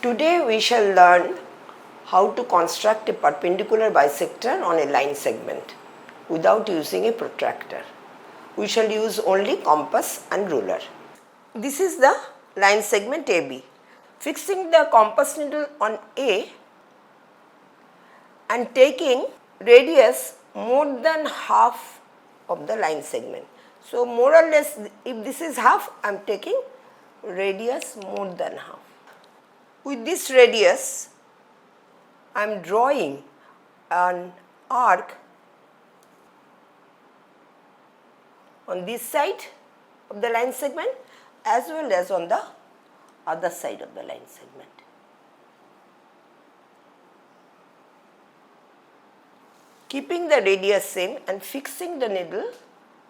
Today we shall learn how to construct a perpendicular bisector on a line segment without using a protractor. We shall use only compass and ruler. This is the line segment AB. Fixing the compass needle on A and taking radius more than half of the line segment. So, more or less, if this is half, I am taking radius more than half. With this radius, I am drawing an arc on this side of the line segment as well as on the other side of the line segment. Keeping the radius same and fixing the needle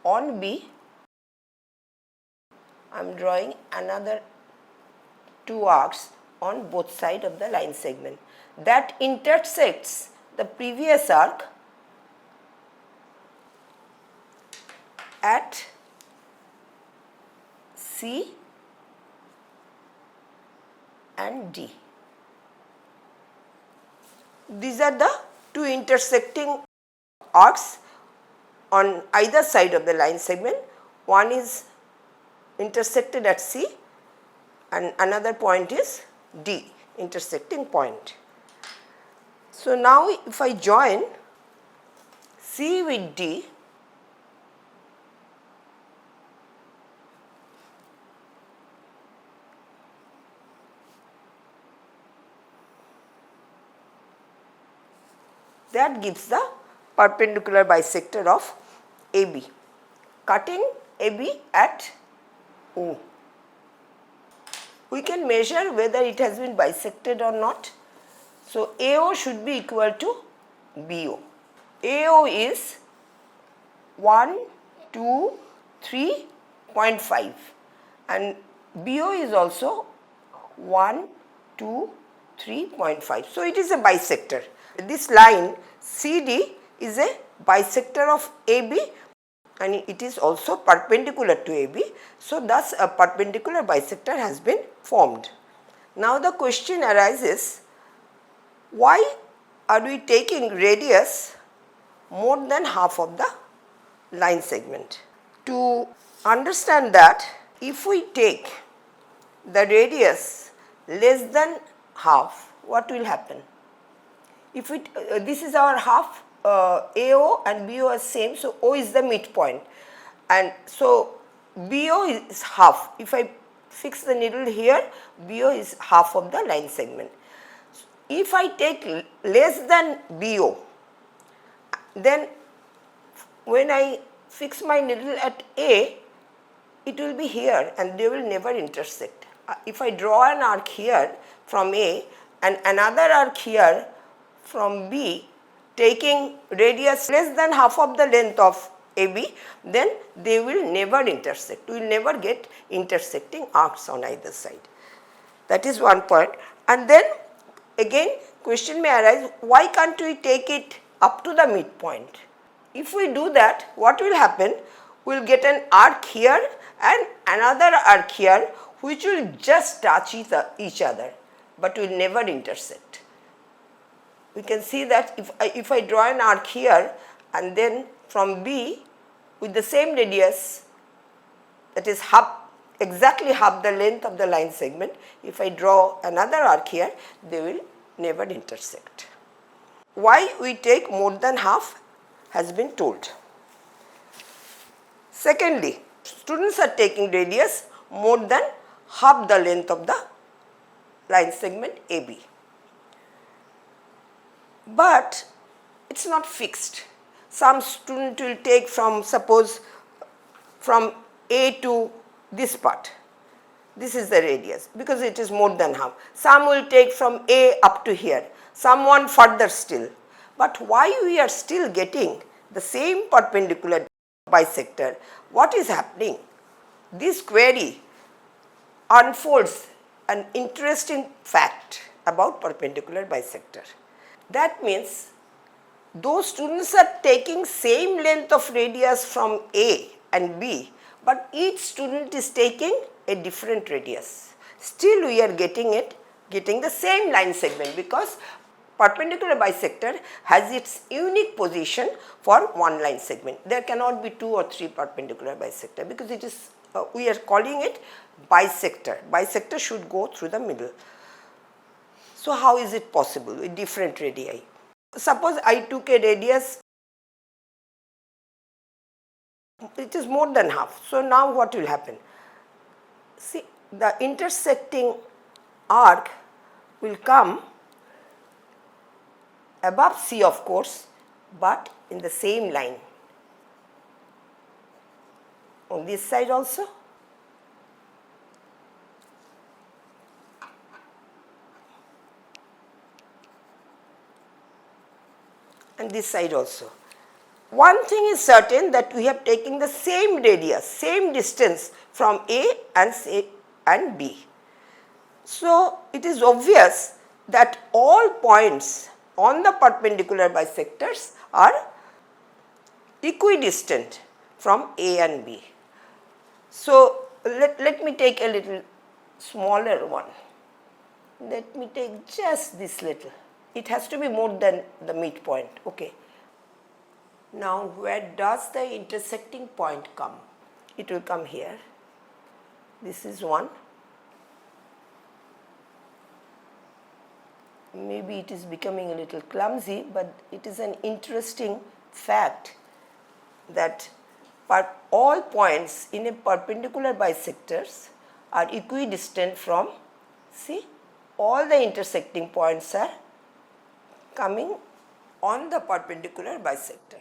on B, I am drawing another two arcs on both sides of the line segment that intersects the previous arc at C and D. These are the two intersecting arcs on either side of the line segment. One is intersected at C and another point is D, intersecting point. So, now if I join C with D, that gives the perpendicular bisector of AB, cutting AB at O. We can measure whether it has been bisected or not. So, AO should be equal to BO. AO is 1, 2, 3.5 and BO is also 1, 2, 3.5. So, it is a bisector. This line CD is a bisector of AB and it is also perpendicular to AB. So, thus a perpendicular bisector has been formed. Now, the question arises, why are we taking radius more than half of the line segment? To understand that, if we take the radius less than half, what will happen? If it this is our half, AO and BO are same, so O is the midpoint and so BO is half. If I fix the needle here, BO is half of the line segment. If I take less than BO, then when I fix my needle at A, it will be here and they will never intersect. If I draw an arc here from A and another arc here from B, taking radius less than half of the length of AB, then they will never intersect. We will never get intersecting arcs on either side. That is one point. And then again question may arise, why can't we take it up to the midpoint? If we do that, what will happen? We will get an arc here and another arc here which will just touch each other, but will never intersect. We can see that if I draw an arc here and then from B with the same radius, that is exactly half the length of the line segment, if I draw another arc here, they will never intersect. Why we take more than half has been told. Secondly, students are taking radius more than half the length of the line segment AB. But it is not fixed. Some student will take from, suppose, from A to this part. This is the radius because it is more than half. Some will take from A up to here, some want further still. But why we are still getting the same perpendicular bisector? What is happening? This query unfolds an interesting fact about perpendicular bisector. That means those students are taking same length of radius from A and B, but each student is taking a different radius. Still we are getting it getting the same line segment, because perpendicular bisector has its unique position for one line segment. There cannot be 2 or 3 perpendicular bisector, because it is we are calling it bisector. Bisector should go through the middle. So how is it possible with different radii? Suppose I took a radius, it is more than half. So now what will happen? See, the intersecting arc will come above C, of course, but in the same line. On this side also. And this side also. One thing is certain, that we have taken the same radius, same distance from A and B. So it is obvious that all points on the perpendicular bisectors are equidistant from A and B. So let me take a little smaller one. Let me take just this little. It has to be more than the midpoint. Okay. Now where does the intersecting point come? It will come here. This is one. Maybe it is becoming a little clumsy, but it is an interesting fact that all points in a perpendicular bisectors are equidistant from, see, all the intersecting points are coming on the perpendicular bisector.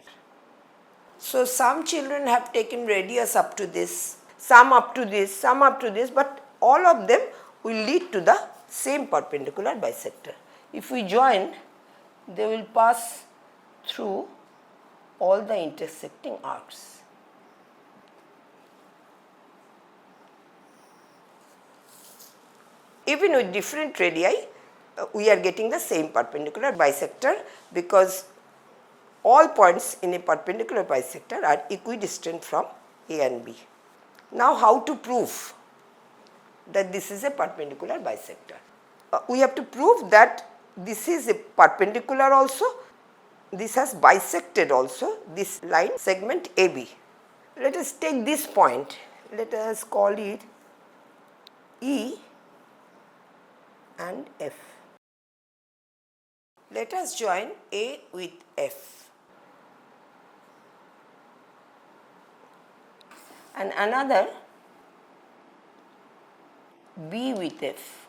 So some children have taken radius up to this, some up to this, some up to this, but all of them will lead to the same perpendicular bisector. If we join, they will pass through all the intersecting arcs. Even with different radii, we are getting the same perpendicular bisector, because all points in a perpendicular bisector are equidistant from A and B. Now how to prove that this is a perpendicular bisector? We have to prove that this is a perpendicular also, this has bisected also this line segment AB. Let us take this point, let us call it E and F. Let us join A with F and another B with F.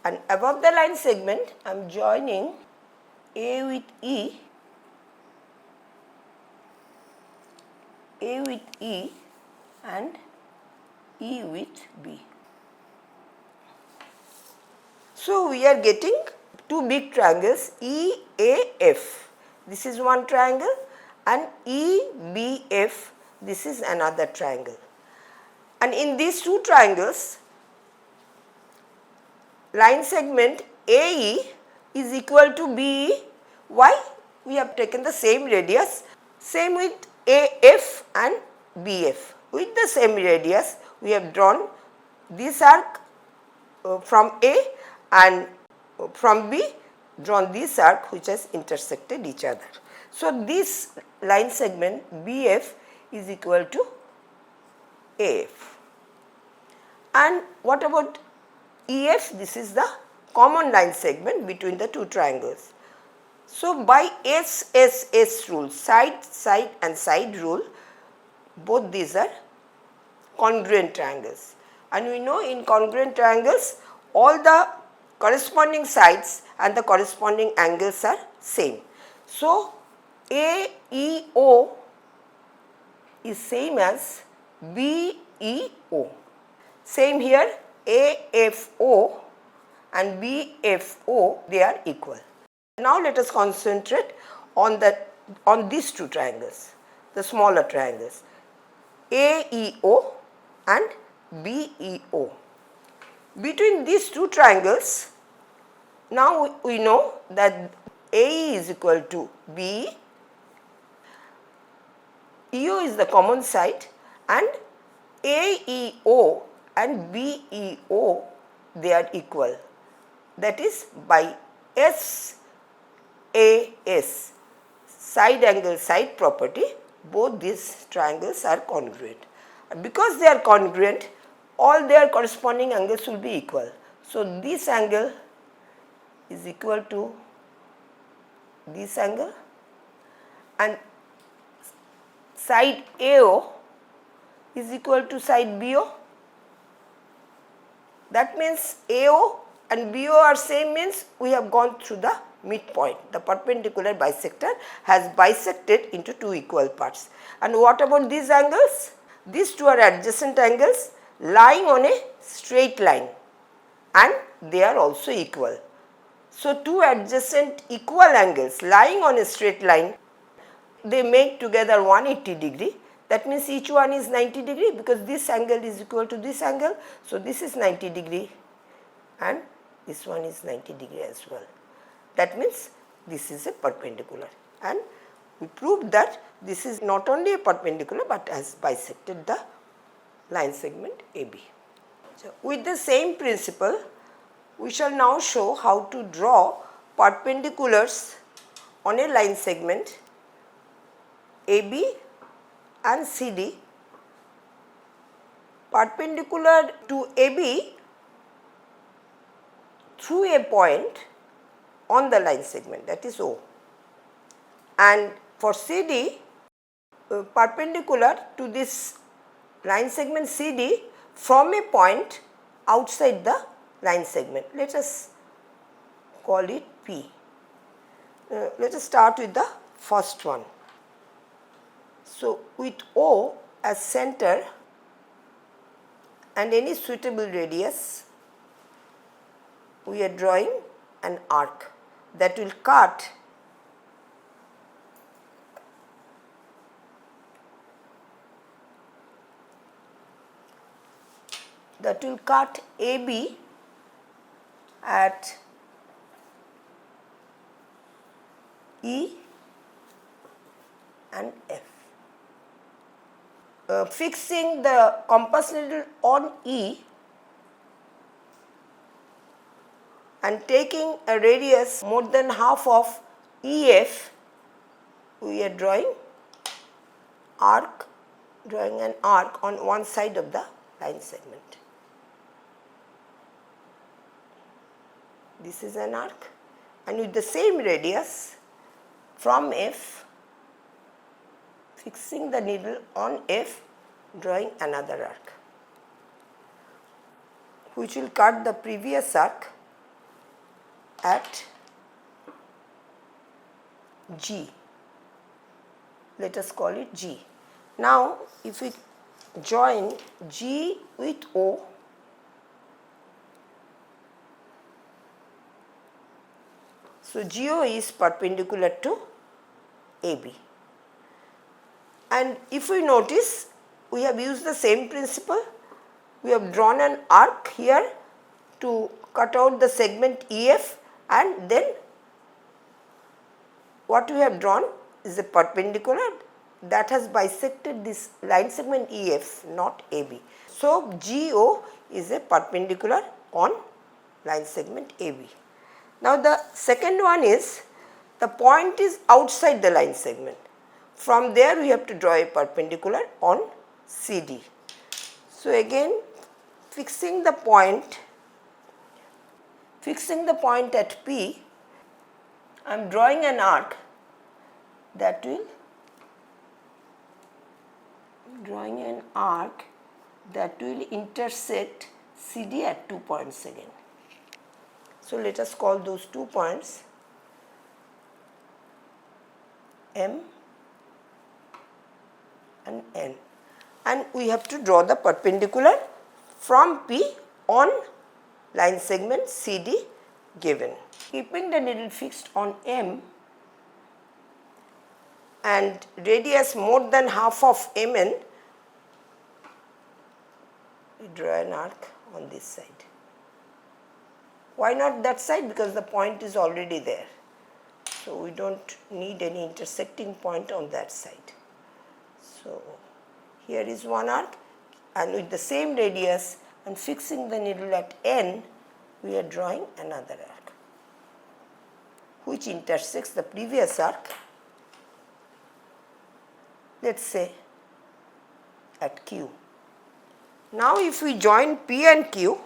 And above the line segment, I am joining A with E, A with E and E with B. So we are getting two big triangles EAF. This is one triangle, and EBF, this is another triangle. And in these two triangles, line segment AE is equal to BE. Why? We have taken the same radius. Same with AF and BF. With the same radius, we have drawn this arc from A, and from B drawn this arc which has intersected each other. So this line segment BF is equal to AF. And what about EF? This is the common line segment between the two triangles. So by SSS rule, side, side and side rule, both these are congruent triangles. And we know in congruent triangles, all the corresponding sides and the corresponding angles are same. So AEO is same as BEO. Same here, AFO and BFO, they are equal. Now let us concentrate on these two triangles, the smaller triangles, AEO and BEO. Between these two triangles, now we know that AE is equal to BE, EO is the common side, and AEO and BEO, they are equal. That is, by SAS, side angle side property, both these triangles are congruent. And because they are congruent, all their corresponding angles will be equal. So this angle is equal to this angle, and side AO is equal to side BO. That means AO and BO are same, means we have gone through the midpoint. The perpendicular bisector has bisected into two equal parts. And what about these angles? These two are adjacent angles lying on a straight line, and they are also equal. So two adjacent equal angles lying on a straight line, they make together 180 degree. That means each one is 90 degree, because this angle is equal to this angle. So this is 90 degree and this one is 90 degree as well. That means this is a perpendicular, and we proved that this is not only a perpendicular but has bisected the line segment AB. So with the same principle, we shall now show how to draw perpendiculars on a line segment AB and CD. Perpendicular to AB through a point on the line segment, that is O, and for CD, perpendicular to this line segment CD from a point outside the line segment. Let us call it P. Let us start with the first one. So with O as center and any suitable radius, we are drawing an arc that will cut AB at E and F. Fixing the compass needle on E and taking a radius more than half of EF, we are drawing an arc on one side of the line segment. This is an arc, and with the same radius from F, fixing the needle on F, drawing another arc which will cut the previous arc at G. Let us call it G. Now if we join G with O, so GO is perpendicular to AB. And if we notice, we have used the same principle. We have drawn an arc here to cut out the segment EF, and then what we have drawn is a perpendicular that has bisected this line segment EF, not AB. So GO is a perpendicular on line segment AB. Now the second one is, the point is outside the line segment. From there we have to draw a perpendicular on CD. So again, fixing the point at P, I am drawing an arc that will intersect CD at 2 points again. So let us call those 2 points M and N, and we have to draw the perpendicular from P on line segment CD given. Keeping the needle fixed on M and radius more than half of MN, we draw an arc on this side. Why not that side? Because the point is already there. So we don't need any intersecting point on that side. So here is one arc, and with the same radius and fixing the needle at N, we are drawing another arc which intersects the previous arc, let us say at Q. Now if we join P and Q,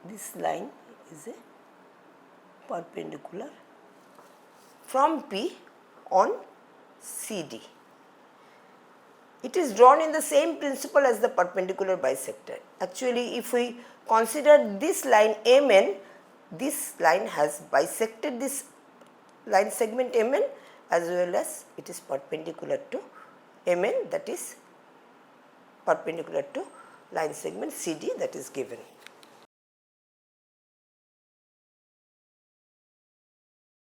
this line is a perpendicular from P on CD. It is drawn in the same principle as the perpendicular bisector. Actually, if we consider this line MN, this line has bisected this line segment MN as well as it is perpendicular to MN, that is perpendicular to line segment CD that is given.